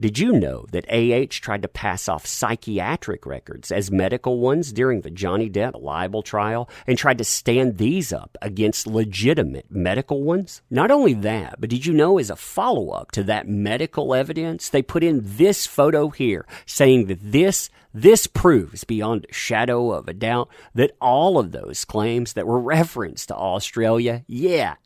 Did you know that AH tried to pass off psychiatric records as medical ones during the Johnny Depp libel trial and tried to stand these up against legitimate medical ones? Not only that, but did you know as a follow-up to that medical evidence, they put in this photo here saying that this proves beyond a shadow of a doubt that all of those claims that were referenced to Australia,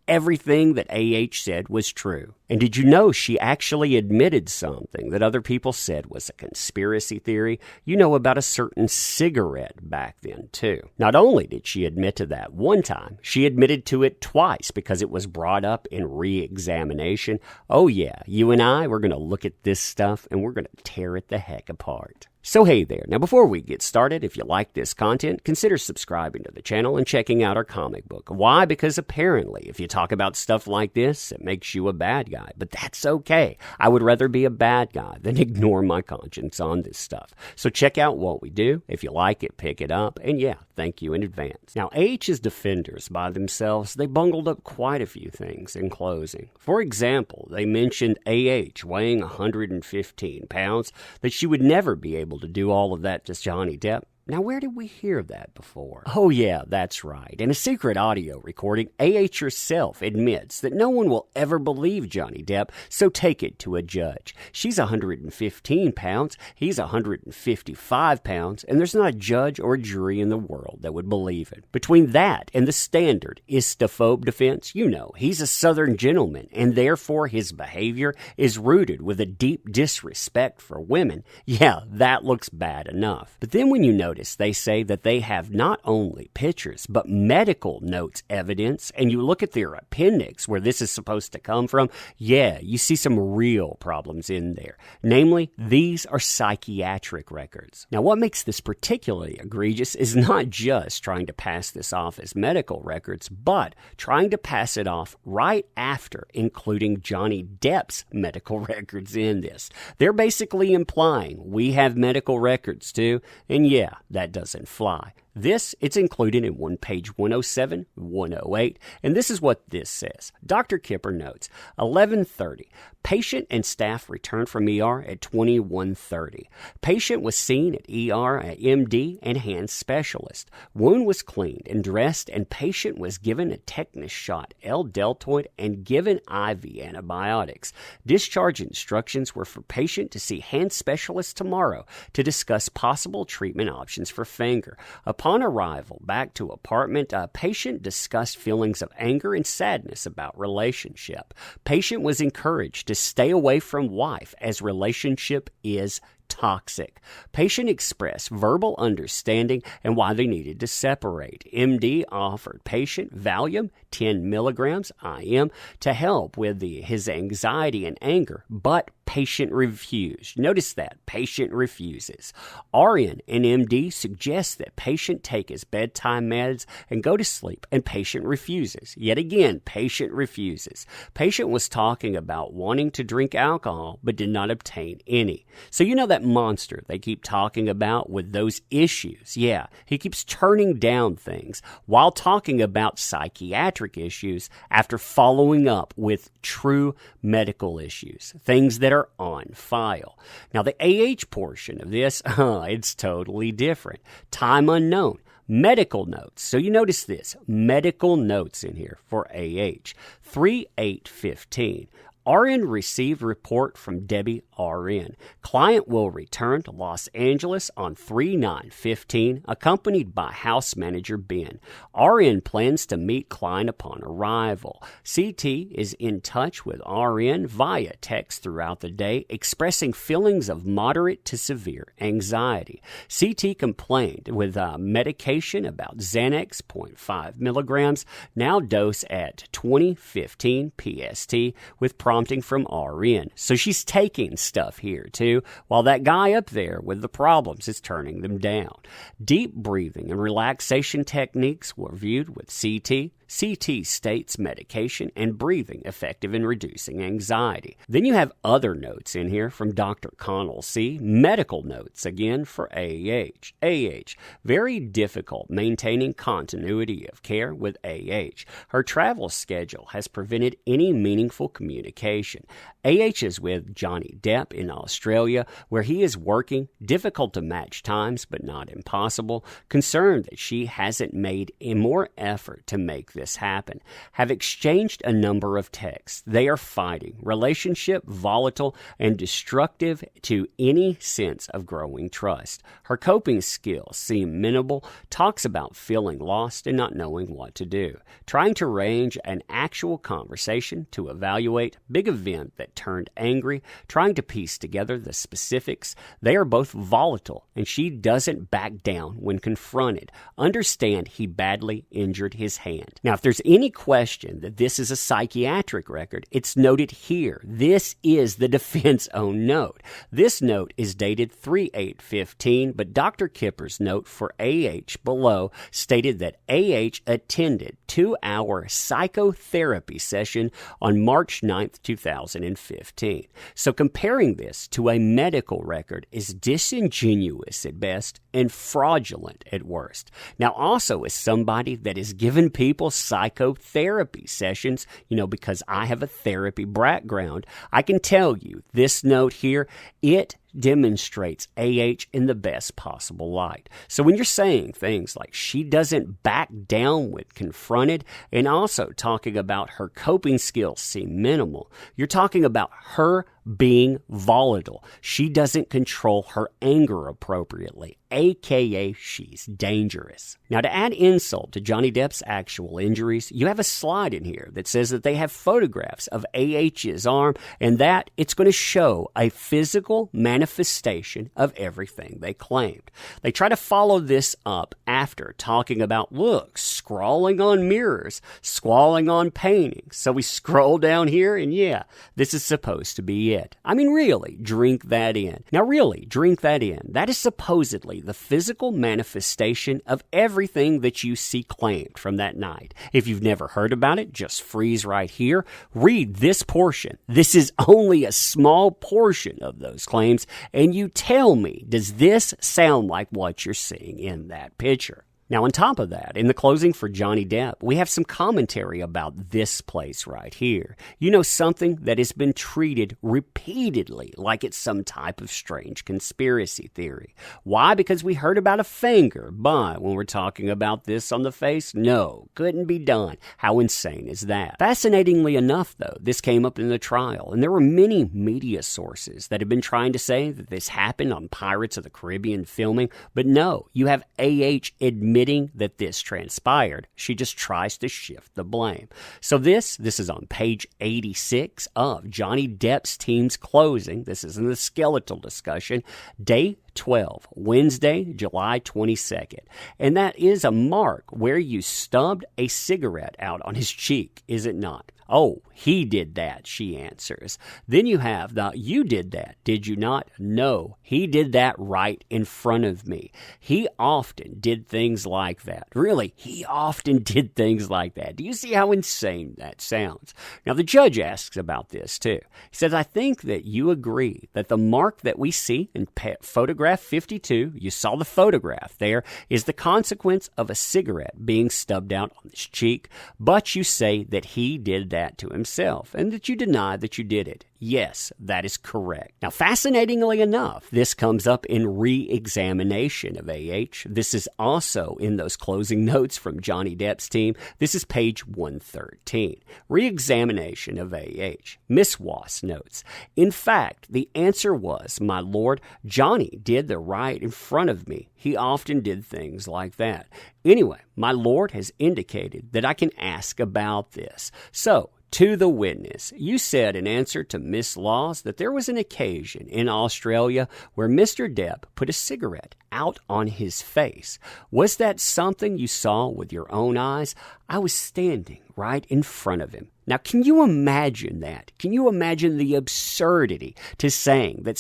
everything that AH said was true. And did you know she actually admitted something that other people said was a conspiracy theory? You know about a certain cigarette back then, too. Not only did she admit to that one time, she admitted to it twice because it was brought up in re-examination. Oh yeah, you and I, we're going to look at this stuff and we're going to tear it the heck apart. So hey there, now before we get started, if you like this content, consider subscribing to the channel and checking out our comic book. Why? Because apparently, if you talk about stuff like this, it makes you a bad guy. But that's okay. I would rather be a bad guy than ignore my conscience on this stuff. So check out what we do. If you like it, pick it up. And thank you in advance. Now, AH's defenders by themselves, they bungled up quite a few things in closing. For example, they mentioned AH weighing 115 pounds, that she would never be able to do all of that to Johnny Depp. Now, where did we hear that before? Oh, yeah, that's right. In a secret audio recording, AH herself admits that no one will ever believe Johnny Depp, so take it to a judge. She's 115 pounds, he's 155 pounds, and there's not a judge or a jury in the world that would believe it. Between that and the standard istophobe defense, he's a Southern gentleman, and therefore his behavior is rooted with a deep disrespect for women. Yeah, that looks bad enough. But then when you notice they say that they have not only pictures, but medical notes evidence, and you look at their appendix where this is supposed to come from, you see some real problems in there. Namely, these are psychiatric records. Now, what makes this particularly egregious is not just trying to pass this off as medical records, but trying to pass it off right after including Johnny Depp's medical records in this. They're basically implying we have medical records too, and that doesn't fly. It's included in page 107, 108, and this is what this says. Dr. Kipper notes, 11:30. Patient and staff returned from ER at 21:30. Patient was seen at ER at MD and hand specialist. Wound was cleaned and dressed, and patient was given a tetanus shot, L-deltoid, and given IV antibiotics. Discharge instructions were for patient to see hand specialist tomorrow to discuss possible treatment options for finger. Upon arrival back to apartment, patient discussed feelings of anger and sadness about relationship. Patient was encouraged to stay away from wife as relationship is toxic. Patient expressed verbal understanding and why they needed to separate. MD offered patient Valium, 10 milligrams IM, to help with his anxiety and anger, but patient refused. Notice that. Patient refuses. RN and MD suggest that patient take his bedtime meds and go to sleep, and patient refuses. Yet again, patient refuses. Patient was talking about wanting to drink alcohol, but did not obtain any. So that monster they keep talking about with those issues. He keeps turning down things while talking about psychiatric issues after following up with true medical issues, things that are on file. Now, the AH portion of this, it's totally different. Time unknown. Medical notes. So you notice this. Medical notes in here for AH. 3/8/15. RN received report from Debbie RN. Client will return to Los Angeles on 3/9/15, accompanied by house manager Ben. RN plans to meet client upon arrival. CT is in touch with RN via text throughout the day, expressing feelings of moderate to severe anxiety. CT complained with medication about Xanax, 0.5 milligrams, now dose at 20:15 PST, with prompting from RN. So she's taking stuff here too, while that guy up there with the problems is turning them down. Deep breathing and relaxation techniques were viewed with CT. CT states medication and breathing effective in reducing anxiety. Then you have other notes in here from Dr. Connell C. Medical notes again for AH. AH, very difficult maintaining continuity of care with AH. Her travel schedule has prevented any meaningful communication. AH is with Johnny Depp in Australia, where he is working. Difficult to match times, but not impossible. Concerned that she hasn't made more effort to make this happen. Have exchanged a number of texts. They are fighting. Relationship volatile and destructive to any sense of growing trust. Her coping skills seem minimal. Talks about feeling lost and not knowing what to do. Trying to arrange an actual conversation to evaluate big event that turned angry, trying to piece together the specifics. They are both volatile, and she doesn't back down when confronted. Understand he badly injured his hand. Now, if there's any question that this is a psychiatric record, it's noted here. This is the defense own note. This note is dated 3/8/15, but Dr. Kipper's note for AH below stated that AH attended 2-hour psychotherapy session on March 9th, 2015. So comparing this to a medical record is disingenuous at best and fraudulent at worst. Now, also as somebody that has given people psychotherapy sessions, because I have a therapy background, I can tell you this note here, it demonstrates AH in the best possible light. So when you're saying things like she doesn't back down when confronted, and also talking about her coping skills seem minimal, you're talking about her being volatile. She doesn't control her anger appropriately, aka she's dangerous. Now, to add insult to Johnny Depp's actual injuries, you have a slide in here that says that they have photographs of AH's arm, and that it's going to show a physical manifestation of everything they claimed. They try to follow this up after talking about, look, scrawling on mirrors, squalling on paintings. So we scroll down here, and yeah, this is supposed to be it. I mean, really, drink that in. Now, really, drink that in. That is supposedly the physical manifestation of everything that you see claimed from that night. If you've never heard about it, just freeze right here. Read this portion. This is only a small portion of those claims, and you tell me, does this sound like what you're seeing in that picture? Now, on top of that, in the closing for Johnny Depp, we have some commentary about this place right here. Something that has been treated repeatedly like it's some type of strange conspiracy theory. Why? Because we heard about a finger, but when we're talking about this on the face, no, couldn't be done. How insane is that? Fascinatingly enough, though, this came up in the trial, and there were many media sources that have been trying to say that this happened on Pirates of the Caribbean filming, but no, you have AH admitting that this transpired. She just tries to shift the blame. So this is on page 86 of Johnny Depp's team's closing. This is in the skeletal discussion, day 12, Wednesday, July 22nd. And that is a mark where you stubbed a cigarette out on his cheek, is it not? Oh, he did that, she answers. Then you have the, you did that, did you not? No, he did that right in front of me. He often did things like that. Really, he often did things like that. Do you see how insane that sounds? Now, the judge asks about this, too. He says, I think that you agree that the mark that we see in photograph 52, you saw the photograph there, is the consequence of a cigarette being stubbed out on his cheek, but you say that he did that to himself and that you deny that you did it. Yes, that is correct. Now, fascinatingly enough, this comes up in re-examination of AH. This is also in those closing notes from Johnny Depp's team. This is page 113. Re-examination of AH. Miss Wass notes, in fact, the answer was, my lord, Johnny did the right in front of me. He often did things like that. Anyway, my lord has indicated that I can ask about this. So, to the witness, you said in answer to Miss Laws that there was an occasion in Australia where Mr. Depp put a cigarette out on his face. Was that something you saw with your own eyes? I was standing right in front of him. Now, can you imagine that? Can you imagine the absurdity to saying that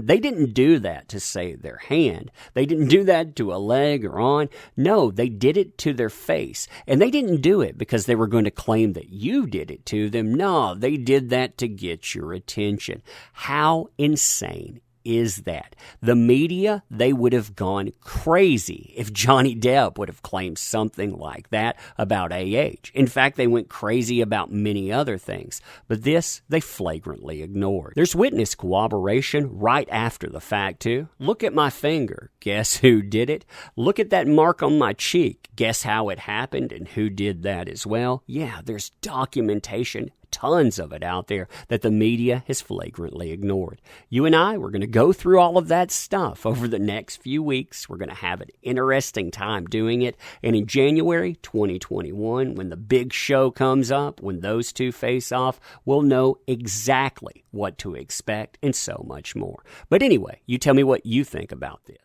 they didn't do that to save their hand. They didn't do that to a leg or arm. No, they did it to their face. And they didn't do it because they were going to claim that you did it to them. No, they did that to get your attention. How insane is that? The media, they would have gone crazy if Johnny Depp would have claimed something like that about AH. In fact, they went crazy about many other things. But this, they flagrantly ignored. There's witness corroboration right after the fact, too. Look at my finger. Guess who did it? Look at that mark on my cheek. Guess how it happened and who did that as well? Yeah, there's documentation, tons of it out there that the media has flagrantly ignored. You and I, we're going to go through all of that stuff over the next few weeks. We're going to have an interesting time doing it. And in January 2021, when the big show comes up, when those two face off, we'll know exactly what to expect and so much more. But anyway, you tell me what you think about this.